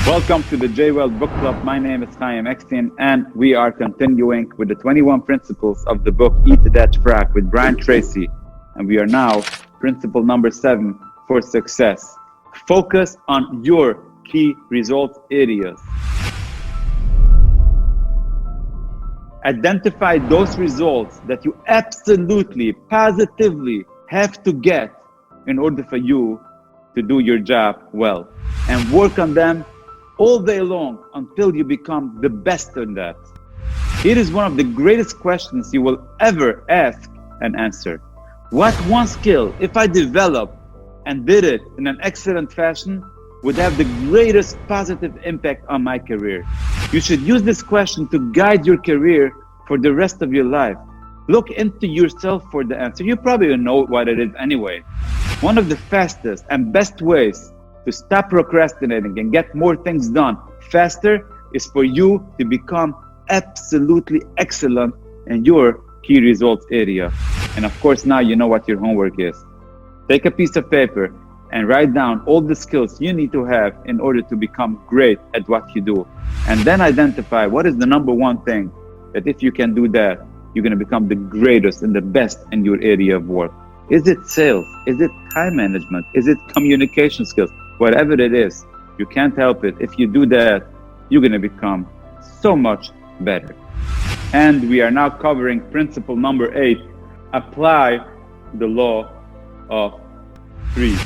Welcome to the J-Weld Book Club. My name is Chaim Eckstein, and we are continuing with the 21 principles of the book Eat That Frog with Brian Tracy. And we are now principle number 7 for success. Focus on your key result areas. Identify those results that you absolutely, positively have to get in order for you to do your job well. And work on them all day long until you become the best in that. It is one of the greatest questions you will ever ask and answer. What one skill, if I develop and did it in an excellent fashion, would have the greatest positive impact on my career? You should use this question to guide your career for the rest of your life. Look into yourself for the answer. You probably know what it is anyway. One of the fastest and best ways to stop procrastinating and get more things done faster is for you to become absolutely excellent in your key results area. And of course, now you know what your homework is. Take a piece of paper and write down all the skills you need to have in order to become great at what you do. And then identify what is the number one thing that if you can do that, you're going to become the greatest and the best in your area of work. Is it sales? Is it time management? Is it communication skills? Whatever it is, you can't help it. If you do that, you're going to become so much better. And we are now covering principle number 8. Apply the law of 3.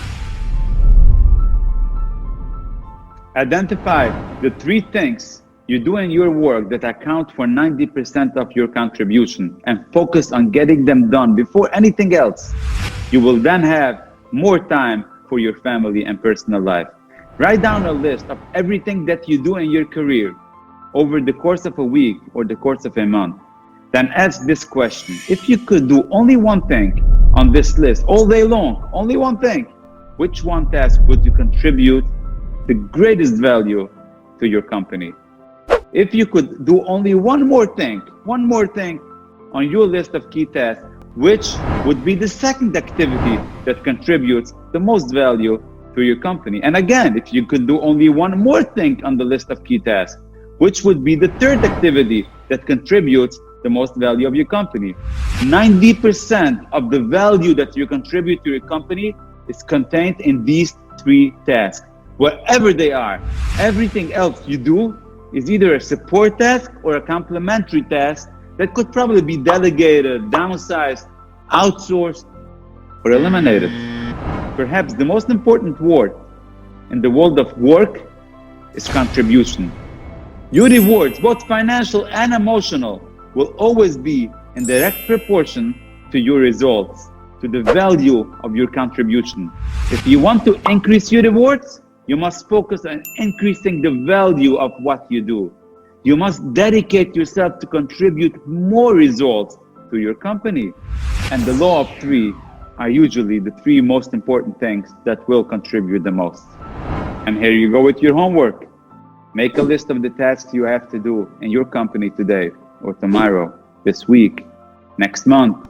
Identify the 3 things you do in your work that account for 90% of your contribution and focus on getting them done before anything else. You will then have more time for your family and personal life. Write down a list of everything that you do in your career over the course of a week or the course of a month. Then ask this question: if you could do only one thing on this list all day long, only one thing, which one task would you contribute the greatest value to your company? If you could do only one more thing on your list of key tasks, which would be the second activity that contributes the most value to your company? And again, if you could do only one more thing on the list of key tasks, which would be the third activity that contributes the most value of your company? 90% of the value that you contribute to your company is contained in these 3 tasks, wherever they are. Everything else you do is either a support task or a complementary task that could probably be delegated, downsized, outsourced, or eliminated. Perhaps the most important word in the world of work is contribution. Your rewards, both financial and emotional, will always be in direct proportion to your results, to the value of your contribution. If you want to increase your rewards, you must focus on increasing the value of what you do. You must dedicate yourself to contribute more results to your company. And the law of 3 are usually the 3 most important things that will contribute the most. And here you go with your homework. Make a list of the tasks you have to do in your company today or tomorrow, this week, next month.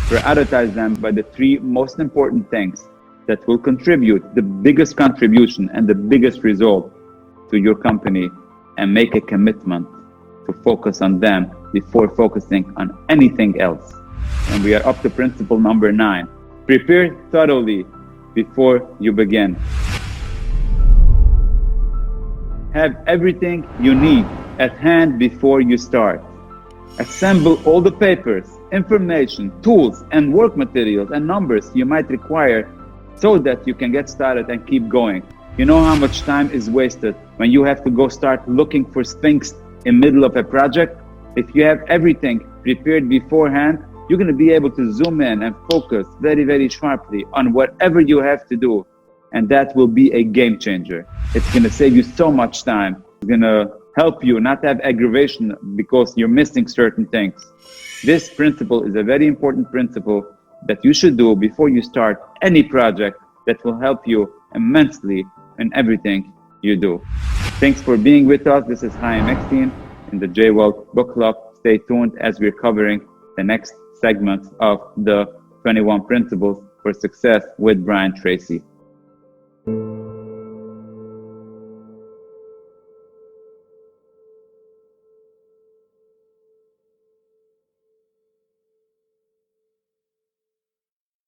Prioritize them by the 3 most important things that will contribute the biggest contribution and the biggest result to your company, and make a commitment to focus on them before focusing on anything else. And we are up to principle number 9. Prepare thoroughly before you begin. Have everything you need at hand before you start. Assemble all the papers, information, tools, and work materials and numbers you might require so that you can get started and keep going. You know how much time is wasted when you have to go start looking for things in the middle of a project? If you have everything prepared beforehand, you're going to be able to zoom in and focus very, very sharply on whatever you have to do. And that will be a game changer. It's going to save you so much time. It's going to help you not have aggravation because you're missing certain things. This principle is a very important principle that you should do before you start any project that will help you immensely in everything you do. Thanks for being with us. This is Chaim Eckstein in the J-Weld Book Club. Stay tuned as we're covering the next segment of the 21 Principles for Success with Brian Tracy.